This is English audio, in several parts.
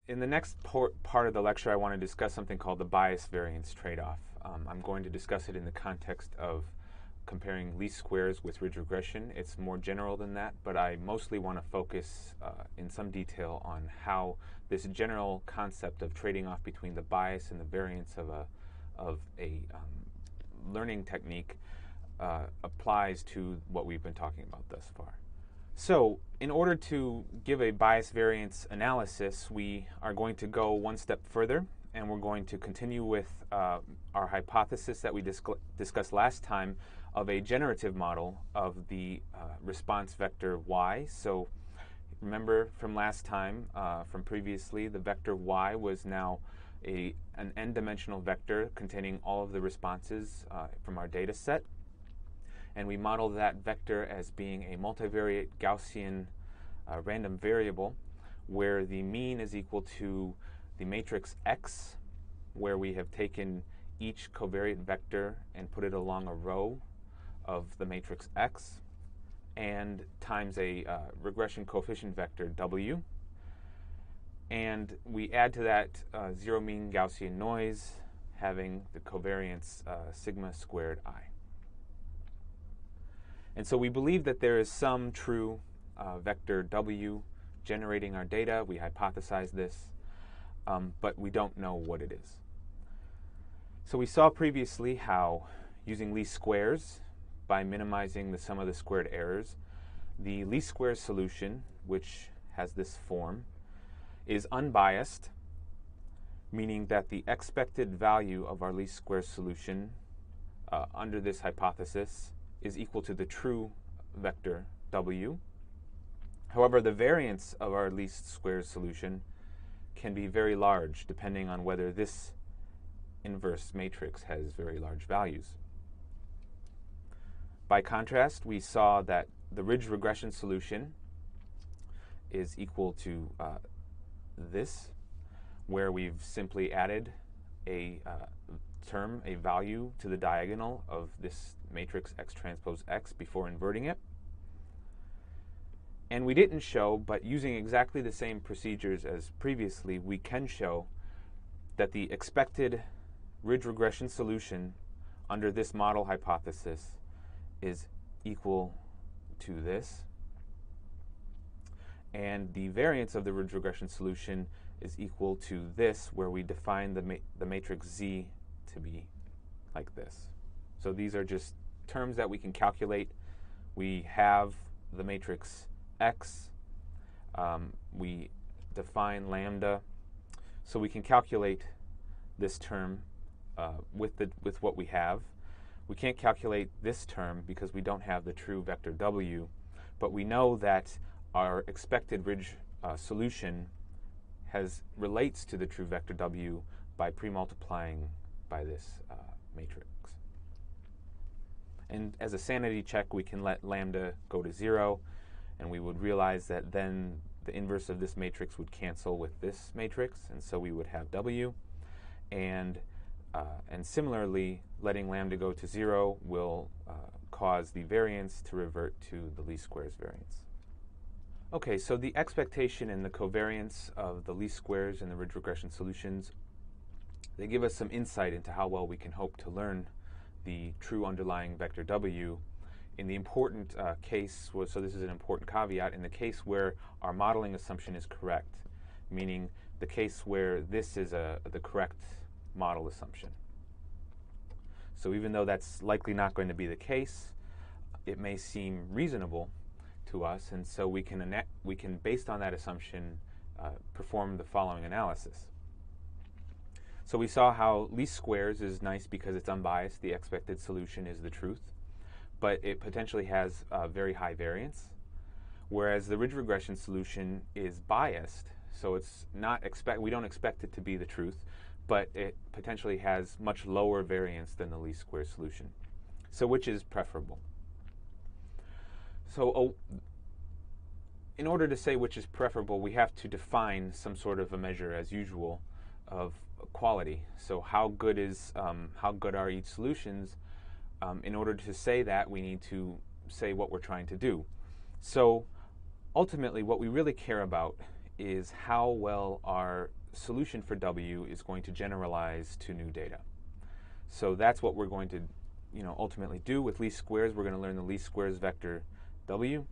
In the next part of the lecture, I want to discuss something called the bias-variance trade-off. I'm going to discuss it in the context of comparing least squares with ridge regression. It's more general than that, but I mostly want to focus in some detail on how this general concept of trading off between the bias and the variance of a learning technique applies to what we've been talking about thus far. So in order to give a bias-variance analysis, we are going to go one step further, and we're going to continue with our hypothesis that we discussed last time of a generative model of the response vector y. So remember from last time, from previously, the vector y was now an n-dimensional vector containing all of the responses from our data set. And we modeled that vector as being a multivariate Gaussian random variable where the mean is equal to the matrix X, where we have taken each covariate vector and put it along a row of the matrix X, and times a regression coefficient vector W. And we add to that zero mean Gaussian noise, having the covariance sigma squared I. And so we believe that there is some true vector W generating our data. We hypothesize this, but we don't know what it is. So we saw previously how using least squares, by minimizing the sum of the squared errors, the least squares solution, which has this form, is unbiased, meaning that the expected value of our least squares solution under this hypothesis is equal to the true vector W. However, the variance of our least squares solution can be very large depending on whether this inverse matrix has very large values. By contrast, we saw that the ridge regression solution is equal to this, where we've simply added a term, a value to the diagonal of this matrix X transpose X before inverting it. And we didn't show, but using exactly the same procedures as previously, we can show that the expected ridge regression solution under this model hypothesis is equal to this. And the variance of the ridge regression solution is equal to this, where we define the matrix Z to be like this. So these are just terms that we can calculate. We have the matrix X. We define lambda. So we can calculate this term with what we have. We can't calculate this term because we don't have the true vector W, but we know that our expected ridge solution relates to the true vector W by pre-multiplying by this matrix. And as a sanity check, we can let lambda go to 0, and we would realize that then the inverse of this matrix would cancel with this matrix, and so we would have W. And similarly, letting lambda go to 0 will cause the variance to revert to the least squares variance. Okay, so the expectation and the covariance of the least squares and the ridge regression solutions, they give us some insight into how well we can hope to learn the true underlying vector W in the important case, so this is an important caveat, in the case where our modeling assumption is correct, meaning the case where this is the correct model assumption. So even though that's likely not going to be the case, it may seem reasonable to us, and so we can, based on that assumption, perform the following analysis. So we saw how least squares is nice because it's unbiased. The expected solution is the truth, but it potentially has very high variance, whereas the ridge regression solution is biased, so it's not we don't expect it to be the truth, but it potentially has much lower variance than the least squares solution. So which is preferable? So in order to say which is preferable, we have to define some sort of a measure, as usual, of quality. So how good are each solutions? In order to say that, we need to say what we're trying to do. So ultimately, what we really care about is how well are solution for W is going to generalize to new data. So that's what we're going to ultimately do with least squares. We're going to learn the least squares vector W,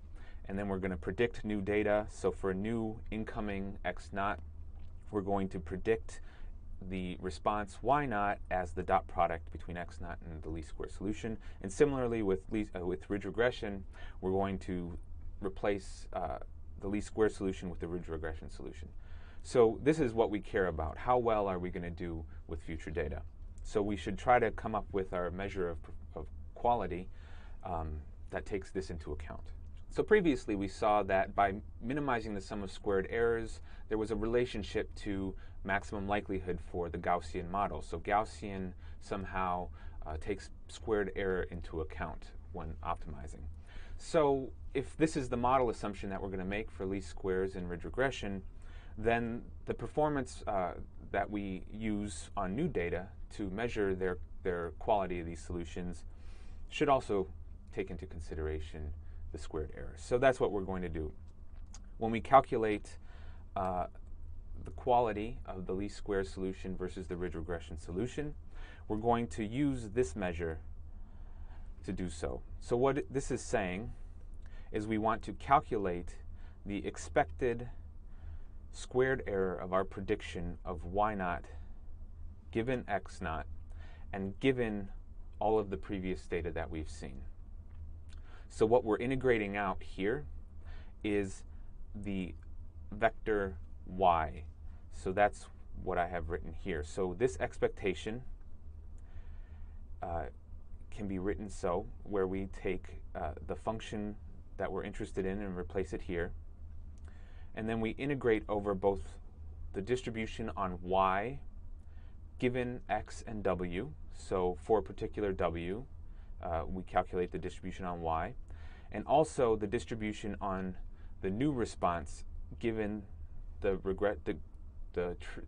and then we're going to predict new data. So for a new incoming X naught, we're going to predict the response Y naught as the dot product between X naught and the least square solution. And similarly with ridge regression, we're going to replace the least square solution with the ridge regression solution. So this is what we care about. How well are we going to do with future data? So we should try to come up with our measure of quality that takes this into account. So previously we saw that by minimizing the sum of squared errors, there was a relationship to maximum likelihood for the Gaussian model. So Gaussian somehow takes squared error into account when optimizing. So if this is the model assumption that we're going to make for least squares in ridge regression, then the performance that we use on new data to measure their quality of these solutions should also take into consideration the squared errors. So that's what we're going to do. When we calculate the quality of the least square solution versus the ridge regression solution, we're going to use this measure to do so. So what this is saying is we want to calculate the expected squared error of our prediction of Y naught given X naught and given all of the previous data that we've seen. So what we're integrating out here is the vector Y. So that's what I have written here. So this expectation can be written so, where we take the function that we're interested in and replace it here. And then we integrate over both the distribution on Y given X and W. So for a particular W, we calculate the distribution on Y. And also the distribution on the new response given the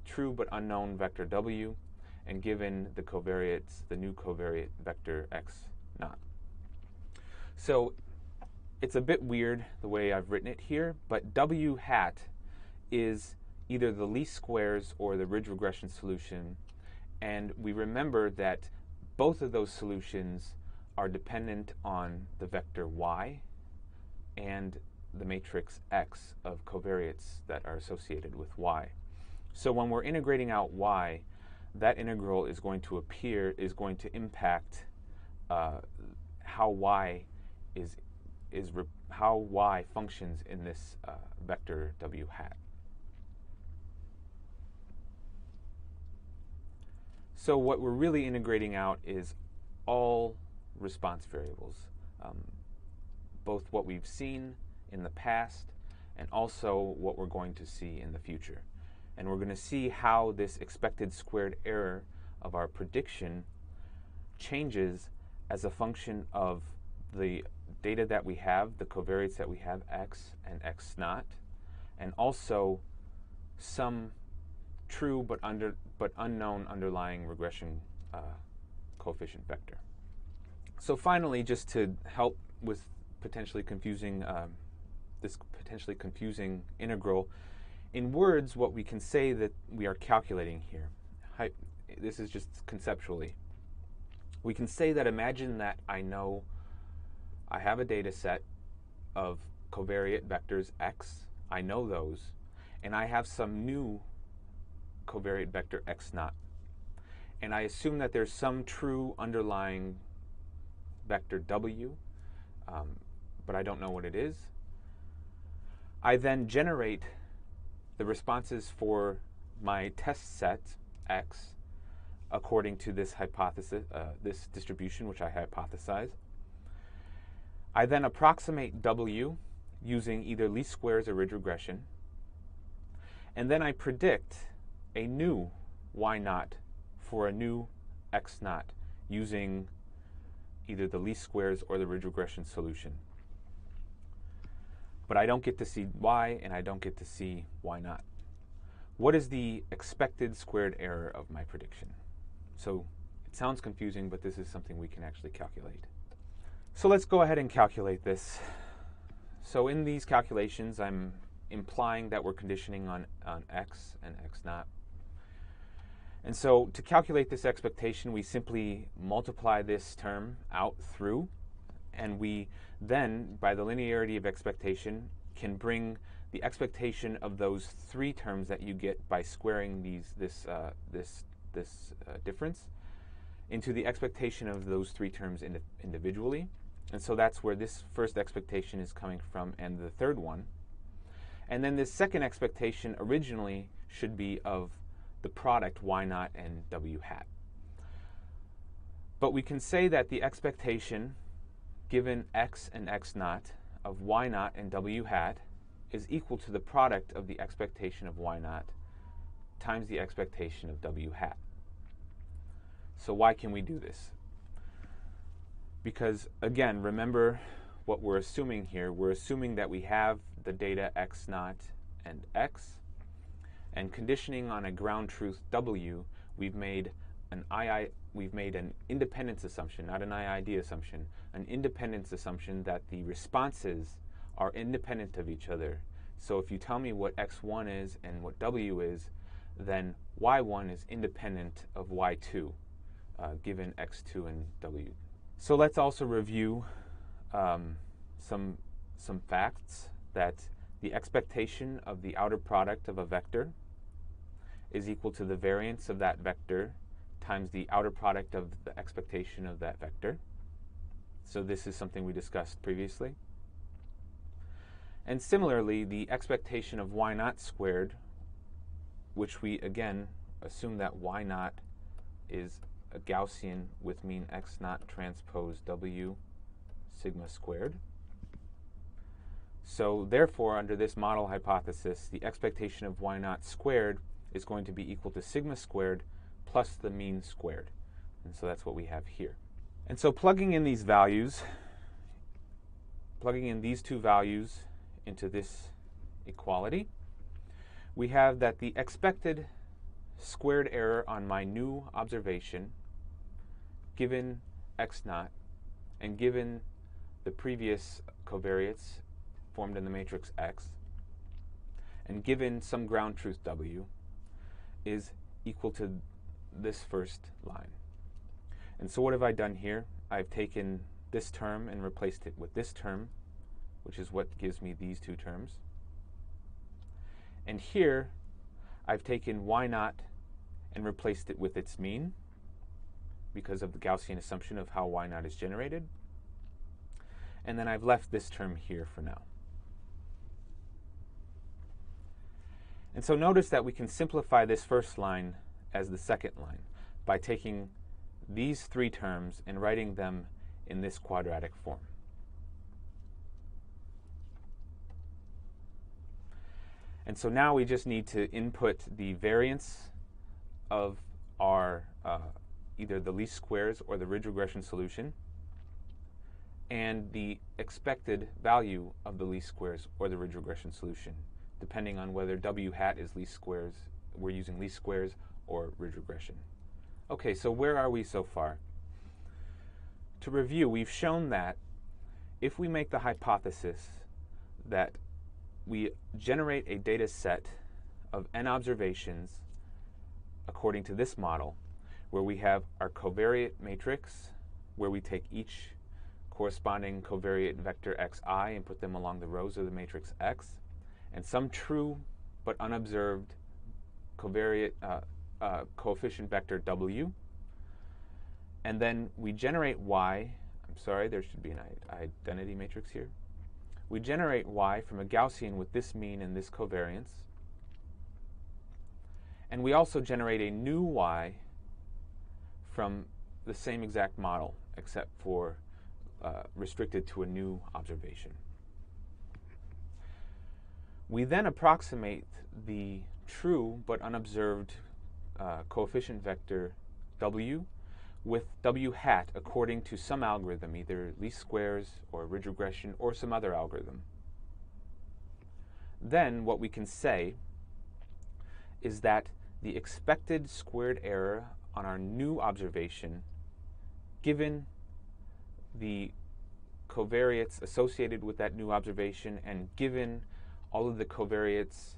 true but unknown vector W, and given the covariates, the new covariate vector X naught. So it's a bit weird the way I've written it here, but W hat is either the least squares or the ridge regression solution. And we remember that both of those solutions are dependent on the vector Y and the matrix X of covariates that are associated with Y. So when we're integrating out Y, that integral is going to impact how Y how Y functions in this vector W hat. So what we're really integrating out is all response variables, both what we've seen in the past and also what we're going to see in the future. And we're going to see how this expected squared error of our prediction changes as a function of the data that we have, the covariates that we have, X and X naught, and also some true but unknown underlying regression coefficient vector. So finally, just to help with potentially confusing this potentially confusing integral, in words, what we can say that we are calculating here, this is just conceptually, we can say that imagine that I have a data set of covariate vectors X, I know those, and I have some new covariate vector X naught. And I assume that there's some true underlying vector W, but I don't know what it is. I then generate the responses for my test set X according to this hypothesis, this distribution which I hypothesize. I then approximate W using either least squares or ridge regression, and then I predict a new Y naught for a new X naught using either the least squares or the ridge regression solution. But I don't get to see Y and I don't get to see Y naught. What is the expected squared error of my prediction? So it sounds confusing, but this is something we can actually calculate. So let's go ahead and calculate this. So in these calculations, I'm implying that we're conditioning on X and X naught. And so to calculate this expectation, we simply multiply this term out through, and we then, by the linearity of expectation, can bring the expectation of those three terms that you get by squaring this difference into the expectation of those three terms individually. And so that's where this first expectation is coming from, and the third one. And then this second expectation originally should be of the product y naught and w hat. But we can say that the expectation given x and x naught of y naught and w hat is equal to the product of the expectation of y naught times the expectation of w hat. So why can we do this? Because, again, remember what we're assuming here. We're assuming that we have the data x naught and x, and conditioning on a ground truth w, we've made an independence assumption, not an IID assumption, an independence assumption that the responses are independent of each other. So if you tell me what x1 is and what w is, then y1 is independent of y2, given x2 and w. So let's also review some facts, that the expectation of the outer product of a vector is equal to the variance of that vector times the outer product of the expectation of that vector. So this is something we discussed previously. And similarly, the expectation of y naught squared, which we again assume that y naught is a Gaussian with mean x naught transpose w sigma squared. So therefore, under this model hypothesis, the expectation of y naught squared is going to be equal to sigma squared plus the mean squared. And so that's what we have here. And so plugging in these values, plugging in these two values into this equality, we have that the expected squared error on my new observation, given x naught and given the previous covariates formed in the matrix X, and given some ground truth W, is equal to this first line. And so what have I done here? I've taken this term and replaced it with this term, which is what gives me these two terms. And here, I've taken y naught and replaced it with its mean, because of the Gaussian assumption of how y naught is generated. And then I've left this term here for now. And so notice that we can simplify this first line as the second line by taking these three terms and writing them in this quadratic form. And so now we just need to input the variance of our either the least squares or the ridge regression solution, and the expected value of the least squares or the ridge regression solution, depending on whether w hat is least squares, we're using least squares, or ridge regression. Okay, so where are we so far? To review, we've shown that if we make the hypothesis that we generate a data set of n observations according to this model, where we have our covariate matrix, where we take each corresponding covariate vector xi and put them along the rows of the matrix X, and some true but unobserved covariate coefficient vector W. And then we generate Y. I'm sorry, there should be an identity matrix here. We generate Y from a Gaussian with this mean and this covariance. And we also generate a new Y from the same exact model, except for restricted to a new observation. We then approximate the true but unobserved coefficient vector W with W hat according to some algorithm, either least squares or ridge regression or some other algorithm. Then what we can say is that the expected squared error on our new observation, given the covariates associated with that new observation and given all of the covariates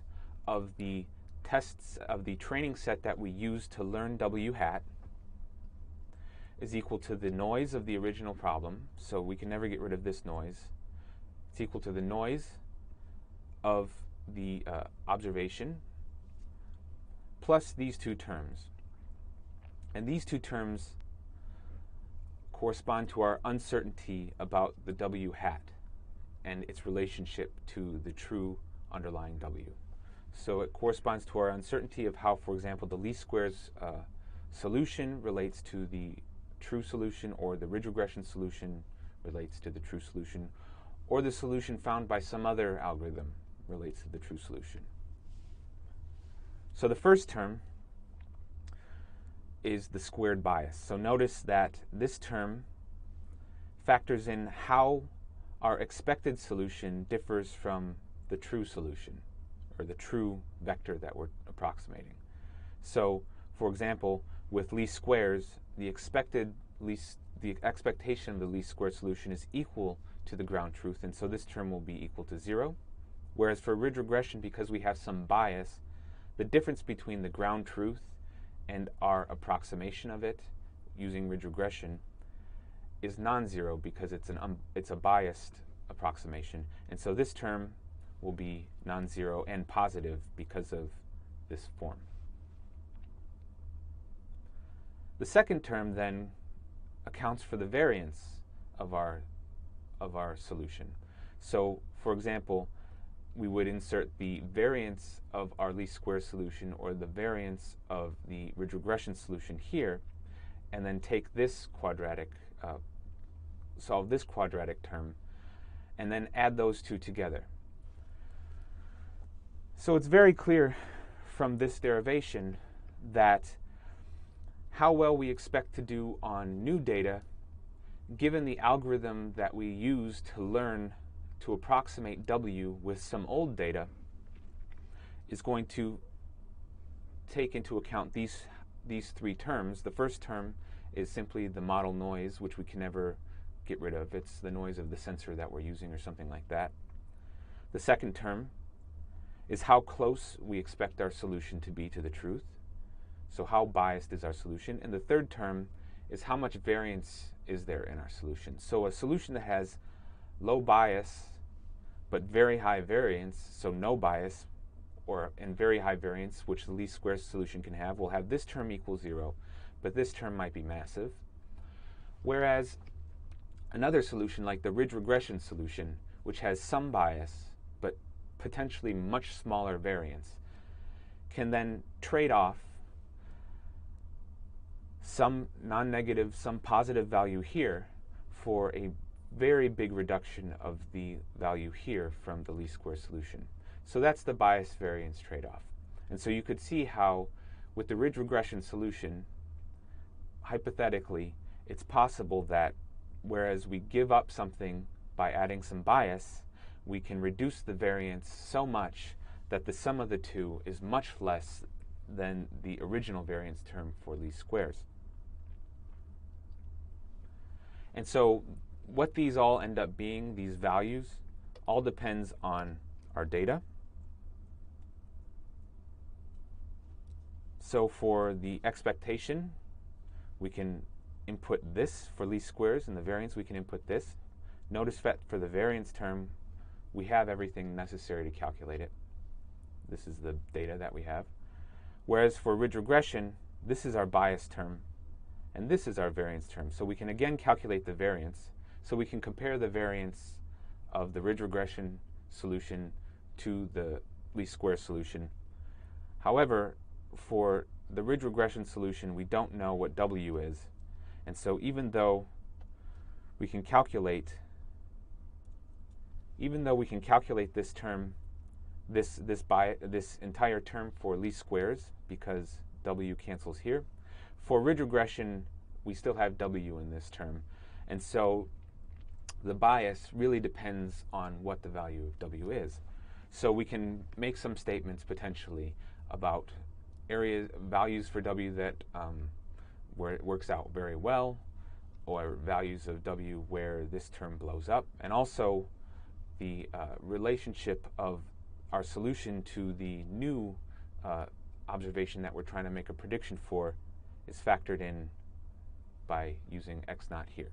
of the tests of the training set that we use to learn W hat is equal to the noise of the original problem, so we can never get rid of this noise. It's equal to the noise of the observation plus these two terms. And these two terms correspond to our uncertainty about the W hat and its relationship to the true underlying W. So it corresponds to our uncertainty of how, for example, the least squares solution relates to the true solution, or the ridge regression solution relates to the true solution, or the solution found by some other algorithm relates to the true solution. So the first term is the squared bias. So notice that this term factors in how our expected solution differs from the true solution, or the true vector that we're approximating. So, for example, with least squares, the expectation of the least squared solution is equal to the ground truth, and so this term will be equal to 0. Whereas for ridge regression, because we have some bias, the difference between the ground truth and our approximation of it using ridge regression is non-zero, because it's a biased approximation, and so this term will be non-zero and positive because of this form. The second term then accounts for the variance of our solution. So, for example, we would insert the variance of our least square solution, or the variance of the ridge regression solution here, and then take this quadratic, solve this quadratic term, and then add those two together. So it's very clear from this derivation that how well we expect to do on new data, given the algorithm that we use to learn to approximate W with some old data, is going to take into account these three terms. The first term is simply the model noise, which we can never get rid of. It's the noise of the sensor that we're using or something like that. The second term is how close we expect our solution to be to the truth. So how biased is our solution? And the third term is how much variance is there in our solution. So a solution that has low bias but very high variance, so no bias, and very high variance, which the least squares solution can have, will have this term equal 0, but this term might be massive. Whereas another solution, like the ridge regression solution, which has some bias but potentially much smaller variance, can then trade off some non-negative, some positive value here for a very big reduction of the value here from the least square solution. So that's the bias variance trade-off. And so you could see how with the ridge regression solution, hypothetically, it's possible that whereas we give up something by adding some bias, we can reduce the variance so much that the sum of the two is much less than the original variance term for least squares. And so what these all end up being, these values, all depends on our data. So for the expectation, we can input this for least squares, and the variance we can input this. Notice that for the variance term, we have everything necessary to calculate it. This is the data that we have. Whereas for ridge regression, this is our bias term, and this is our variance term. So we can again calculate the variance. So we can compare the variance of the ridge regression solution to the least square solution. However, for the ridge regression solution, we don't know what W is. And so even though we can calculate this term, this entire term for least squares, because W cancels here, for ridge regression, we still have W in this term. And so the bias really depends on what the value of W is. So we can make some statements potentially about values for W that where it works out very well, or values of W where this term blows up, and also the relationship of our solution to the new observation that we're trying to make a prediction for is factored in by using x naught here.